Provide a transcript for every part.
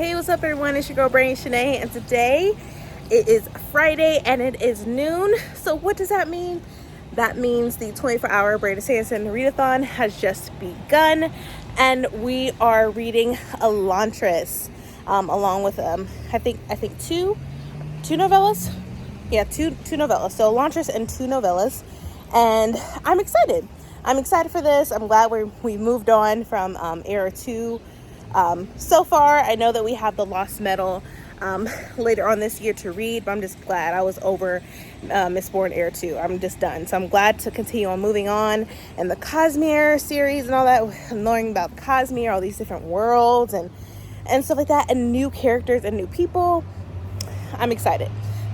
Hey, what's up everyone? It's your girl Brandon Shanae, and today it is Friday and it is noon. So what does that mean? That means the 24-hour Brandon Sanderson Readathon has just begun, and we are reading ELANTRIS along with I think two novellas. Yeah, two novellas. So ELANTRIS and two novellas, and I'm excited. I'm excited for this. I'm glad we moved on from era 2. So far, I know that we have the Lost Metal later on this year to read, but I'm just glad I was over Mistborn Era 2. I'm just done. So I'm glad to continue on moving on, and the Cosmere series and all that, knowing about Cosmere, all these different worlds and stuff like that, and new characters and new people. I'm excited.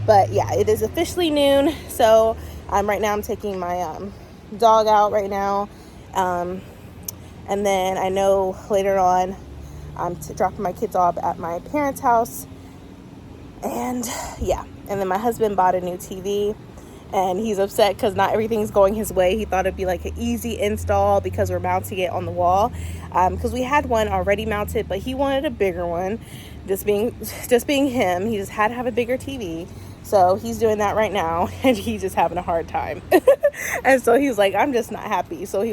But yeah, it is officially noon. So right now I'm taking my dog out right now. And then I know later on I'm dropping my kids off at my parents' house. And yeah, and then my husband bought a new TV, and he's upset because not everything's going his way. He thought it'd be like an easy install because we're mounting it on the wall, because we had one already mounted, but he wanted a bigger one. Just being him, he just had to have a bigger TV. So he's doing that right now, and he's just having a hard time. And so he's like, I'm just not happy. So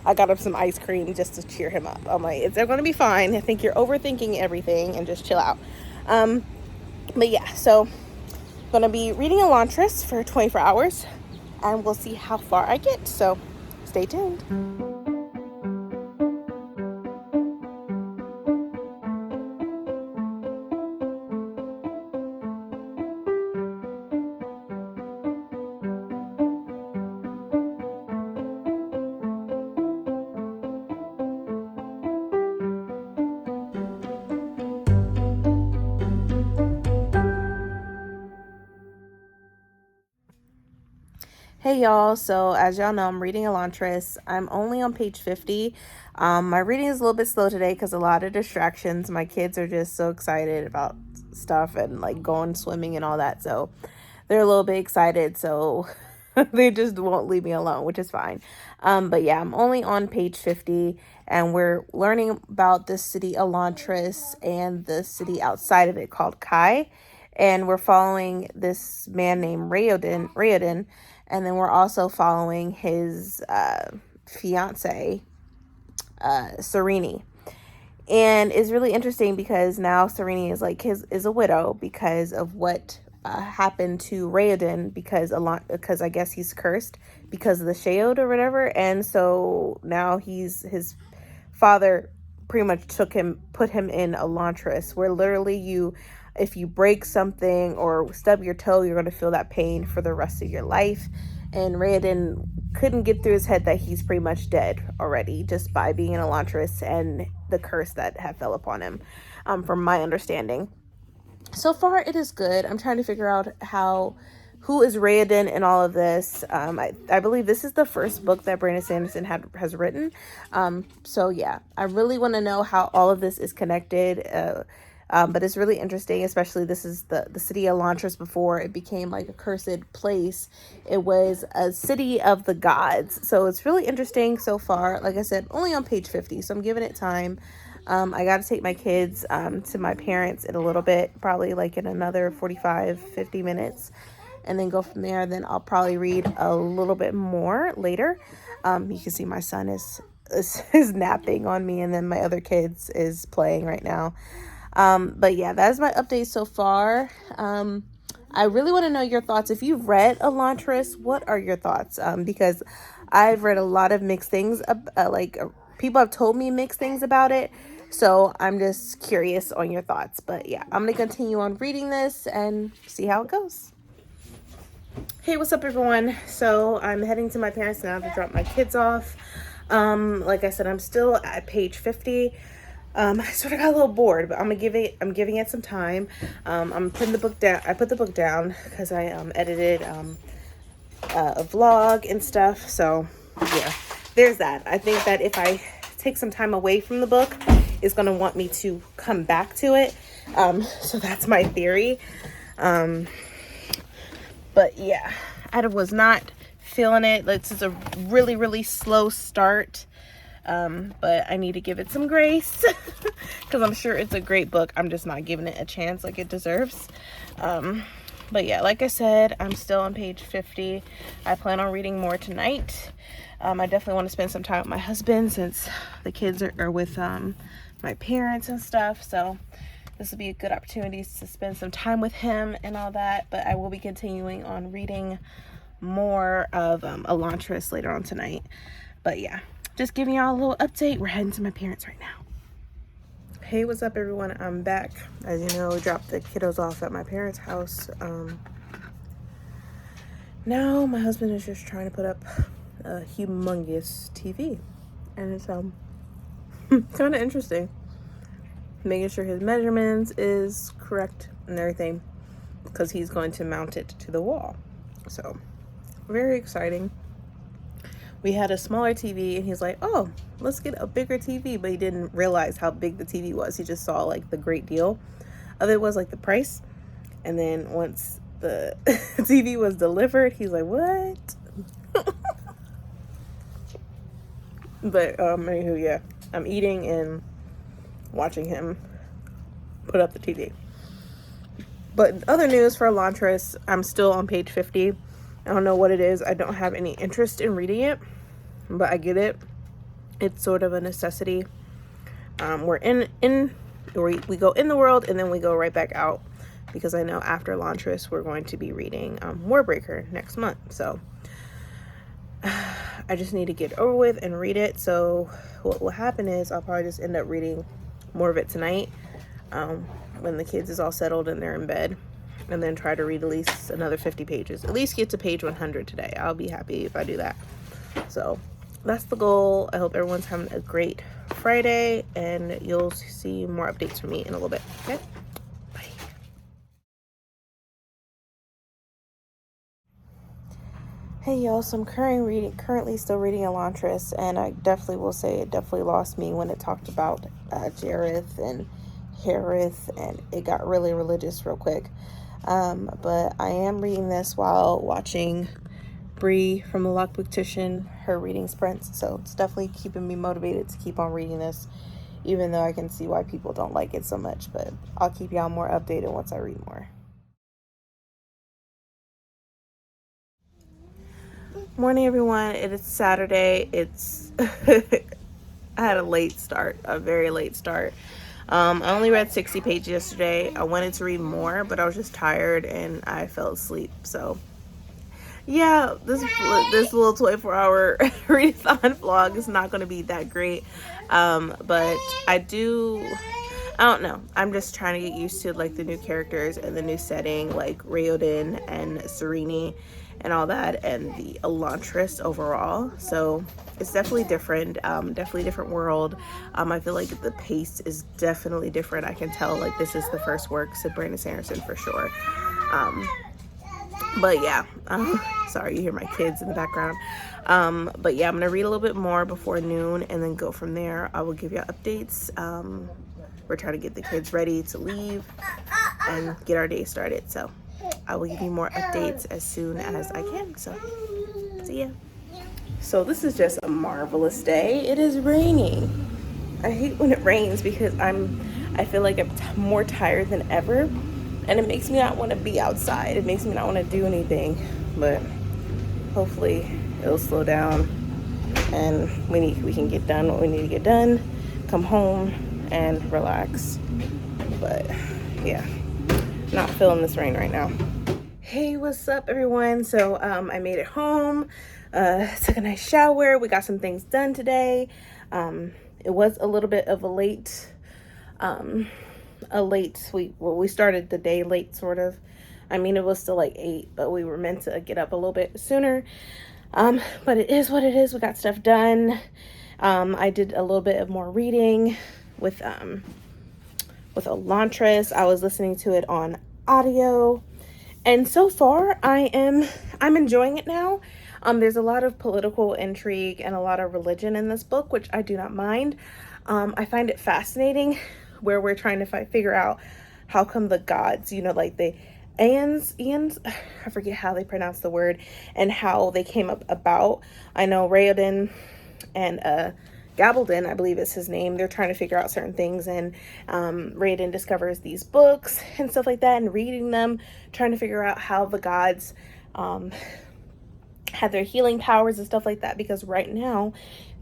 I got him some ice cream just to cheer him up. I'm like, it's going to be fine. I think you're overthinking everything, and just chill out. But yeah, so I'm going to be reading ELANTRIS for 24 hours, and we'll see how far I get. So stay tuned. Hey y'all, so as y'all know, I'm reading ELANTRIS. I'm only on page 50. My reading is a little bit slow today because a lot of distractions. My kids are just so excited about stuff and like going swimming and all that, so they're a little bit excited, so they just won't leave me alone, which is fine. But yeah, I'm only on page 50, and we're learning about the city ELANTRIS and the city outside of it called Kai, and we're following this man named Raoden. And then we're also following his fiance, Serene. And it's really interesting because now Serene is a widow because of what happened to Raoden, because I guess he's cursed because of the Sheod or whatever. And so now his father pretty much put him in ELANTRIS, where literally if you break something or stub your toe, you're going to feel that pain for the rest of your life. And Raoden couldn't get through his head that he's pretty much dead already just by being in ELANTRIS and the curse that had fell upon him, from my understanding. So far, it is good. I'm trying to figure out who is Raoden in all of this. I believe this is the first book that Brandon Sanderson has written. So yeah, I really want to know how all of this is connected. But it's really interesting, especially this is the city of ELANTRIS. Before it became like a cursed place, it was a city of the gods. So it's really interesting so far. Like I said, only on page 50, so I'm giving it time. I got to take my kids to my parents in a little bit, probably like in another 45-50 minutes, and then go from there. Then I'll probably read a little bit more later. You can see my son is napping on me, and then my other kids is playing right now. But yeah, that's my update so far. I really want to know your thoughts. If you've read ELANTRIS, what are your thoughts? Because I've read a lot of mixed things, people have told me mixed things about it. So I'm just curious on your thoughts. But yeah, I'm going to continue on reading this and see how it goes. Hey, what's up everyone? So I'm heading to my parents now to drop my kids off. Like I said, I'm still at page 50. I sort of got a little bored, but I'm giving it some time. I'm putting the book down. I put the book down because I edited a vlog and stuff. So yeah, there's that. I think that if I take some time away from the book, it's going to want me to come back to it. So that's my theory. But yeah, I was not feeling it. This is a really, really slow start. but I need to give it some grace because I'm sure it's a great book. I'm just not giving it a chance like it deserves. But yeah, like I said, I'm still on page 50. I plan on reading more tonight. I definitely want to spend some time with my husband since the kids are with my parents and stuff. So this will be a good opportunity to spend some time with him and all that. But I will be continuing on reading more of ELANTRIS later on tonight. But yeah, just giving y'all a little update. We're heading to my parents right now. Hey, what's up everyone? I'm back. As you know, we dropped the kiddos off at my parents' house. Now my husband is just trying to put up a humongous TV, and it's kind of interesting, making sure his measurements is correct and everything, because he's going to mount it to the wall. So very exciting. We had a smaller TV and he's like, oh, let's get a bigger TV. But he didn't realize how big the TV was. He just saw like the great deal of it was like the price. And then once the TV was delivered, he's like, what? But anywho, yeah, I'm eating and watching him put up the TV. But other news for ELANTRIS, I'm still on page 50. I don't know what it is. I don't have any interest in reading it, but I get it. It's sort of a necessity. We're we go in the world and then we go right back out, because I know after ELANTRIS we're going to be reading Warbreaker next month. So I just need to get over with and read it. So what will happen is I'll probably just end up reading more of it tonight when the kids is all settled and they're in bed, and then try to read at least another 50 pages. At least get to page 100 today. I'll be happy if I do that. So that's the goal. I hope everyone's having a great Friday, and you'll see more updates from me in a little bit. Okay? Bye. Hey y'all, so I'm currently still reading ELANTRIS, and I definitely will say it definitely lost me when it talked about Jareth and Harith, and it got really religious real quick. But I am reading this while watching Bree from the Blackbooktuber, her reading sprints, so it's definitely keeping me motivated to keep on reading this, even though I can see why people don't like it so much. But I'll keep y'all more updated once I read more. Morning everyone, it is Saturday. It's I had a very late start. I only read 60 pages yesterday. I wanted to read more, but I was just tired and I fell asleep. So yeah, this little 24-hour readathon vlog is not going to be that great. But I don't know. I'm just trying to get used to like the new characters and the new setting, like Raoden and Serene and all that, and the ELANTRIS overall. So it's definitely different, definitely different world. I feel like the pace is definitely different. I can tell like this is the first works of Brandon Sanderson for sure. But yeah, sorry, you hear my kids in the background. But yeah, I'm gonna read a little bit more before noon and then go from there. I will give you updates. We're trying to get the kids ready to leave and get our day started. So I will give you more updates as soon as I can. So see ya. So this is just a marvelous day. It is raining. I hate when it rains because I feel like I'm more tired than ever, and it makes me not want to be outside. It makes me not want to do anything, but hopefully it'll slow down and we can get done what we need to get done, come home and relax. But yeah, not feeling this rain right now. Hey, what's up everyone? So I made it home, took a nice shower. We got some things done today. It was a little bit of a late we started the day late, sort of. I mean, it was still like 8, but we were meant to get up a little bit sooner. But it is what it is. We got stuff done. I did a little bit of more reading with ELANTRIS. I was listening to it on audio, and so far I'm enjoying it now. There's a lot of political intrigue and a lot of religion in this book, which I do not mind. I find it fascinating where we're trying to figure out how come the gods, like the Aeons, I forget how they pronounce the word, and how they came about. I know Raoden and Gabaldon, I believe is his name. They're trying to figure out certain things, and Raiden discovers these books and stuff like that, and reading them, trying to figure out how the gods had their healing powers and stuff like that, because right now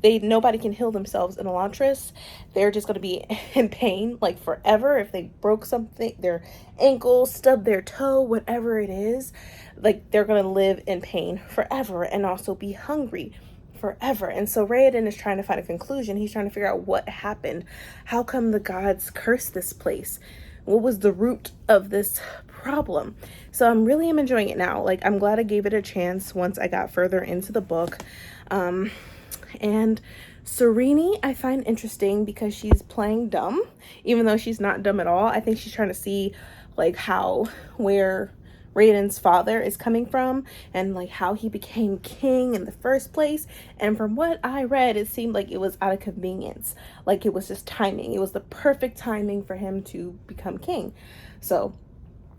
nobody can heal themselves in Elantris. They're just going to be in pain like forever. If they broke something, their ankle, stubbed their toe, whatever it is, like they're going to live in pain forever and also be hungry forever. And so Raiden is trying to find a conclusion. He's trying to figure out what happened. How come the gods cursed this place? What was the root of this problem? So I'm really enjoying it now. Like, I'm glad I gave it a chance once I got further into the book. And Sereni I find interesting because she's playing dumb, even though she's not dumb at all. I think she's trying to see like where Raiden's father is coming from, and like how he became king in the first place. And from what I read, it seemed like it was out of convenience. Like it was just timing. It was the perfect timing for him to become king. So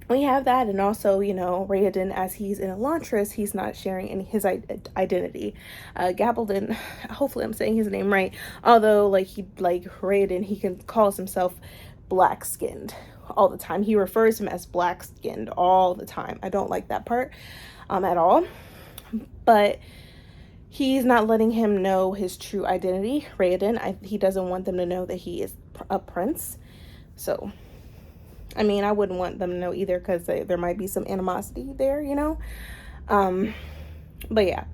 we have that. And also, you know, Raiden, as he's in Elantris, he's not sharing any his identity. Gabaldon, hopefully I'm saying his name right, although like Raiden, he can calls himself black skinned all the time. He refers him as black skinned all the time. I don't like that part at all, but he's not letting him know his true identity. Raiden, he doesn't want them to know that he is a prince. So I mean, I wouldn't want them to know either, because there might be some animosity there, you know. But yeah,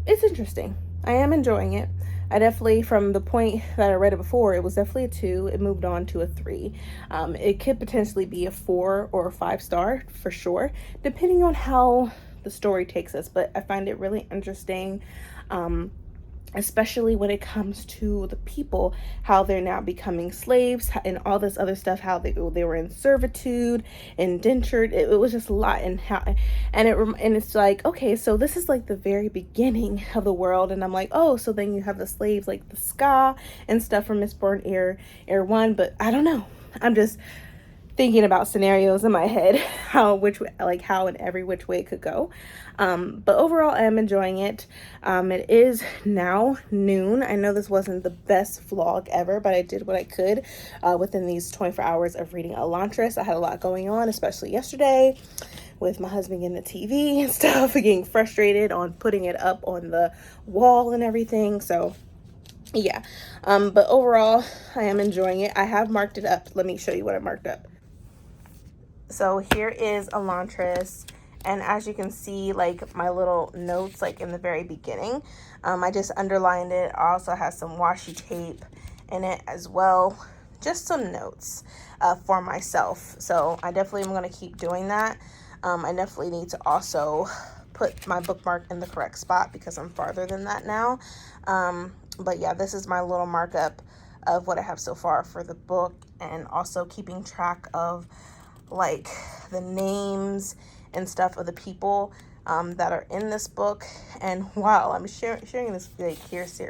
it's interesting. I am enjoying it. I definitely, from the point that I read it before, it was definitely a 2. It moved on to a 3. It could potentially be a 4 or a 5-star for sure, depending on how the story takes us. But I find it really interesting, especially when it comes to the people, how they're now becoming slaves and all this other stuff, how they were in servitude, indentured. It was just a lot. And it's like, okay, so this is like the very beginning of the world. And I'm like, oh, so then you have the slaves like the Ska and stuff from Mistborn Air 1. But I don't know, I'm just thinking about scenarios in my head, how in every which way it could go. But overall, I am enjoying it. It is now noon. I know this wasn't the best vlog ever, but I did what I could within these 24 hours of reading Elantris. I had a lot going on, especially yesterday with my husband getting the TV and stuff, getting frustrated on putting it up on the wall and everything. So yeah, but overall, I am enjoying it. I have marked it up. Let me show you what I marked up. So here is Elantris, and as you can see, like my little notes, like in the very beginning, I just underlined it. I also have some washi tape in it as well, just some notes for myself. So I definitely am going to keep doing that. I definitely need to also put my bookmark in the correct spot because I'm farther than that now. But yeah, this is my little markup of what I have so far for the book, and also keeping track of like the names and stuff of the people that are in this book. And wow, I'm sharing this like here's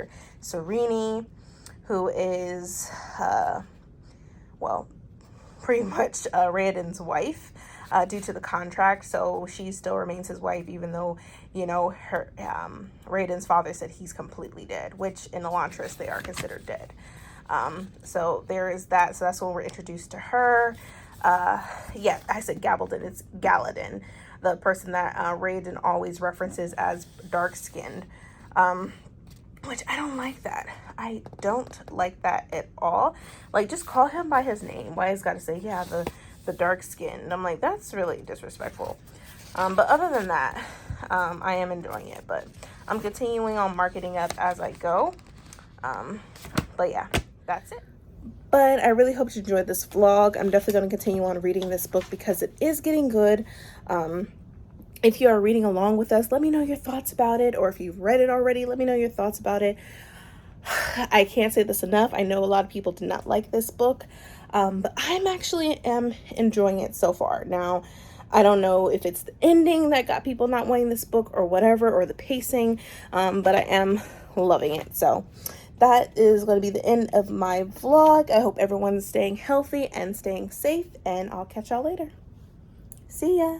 Sereni, who is well, pretty much Raiden's wife due to the contract. So she still remains his wife, even though, you know, her Raiden's father said he's completely dead, which in Elantris they are considered dead. So there is that. So that's when we're introduced to her. Yeah, I said Gabaldon, it's Galadin, the person that Raiden always references as dark-skinned, which I don't like that. I don't like that at all. Like, just call him by his name. Why he's got to say, yeah, the dark-skinned? I'm like, that's really disrespectful. But other than that, I am enjoying it, but I'm continuing on marketing up as I go. But yeah, that's it. But I really hope you enjoyed this vlog. I'm definitely going to continue on reading this book because it is getting good. If you are reading along with us, let me know your thoughts about it. Or if you've read it already, let me know your thoughts about it. I can't say this enough. I know a lot of people did not like this book, but I'm actually enjoying it so far. Now, I don't know if it's the ending that got people not wanting this book or whatever, or the pacing, but I am loving it. So that is going to be the end of my vlog. I hope everyone's staying healthy and staying safe, and I'll catch y'all later. See ya.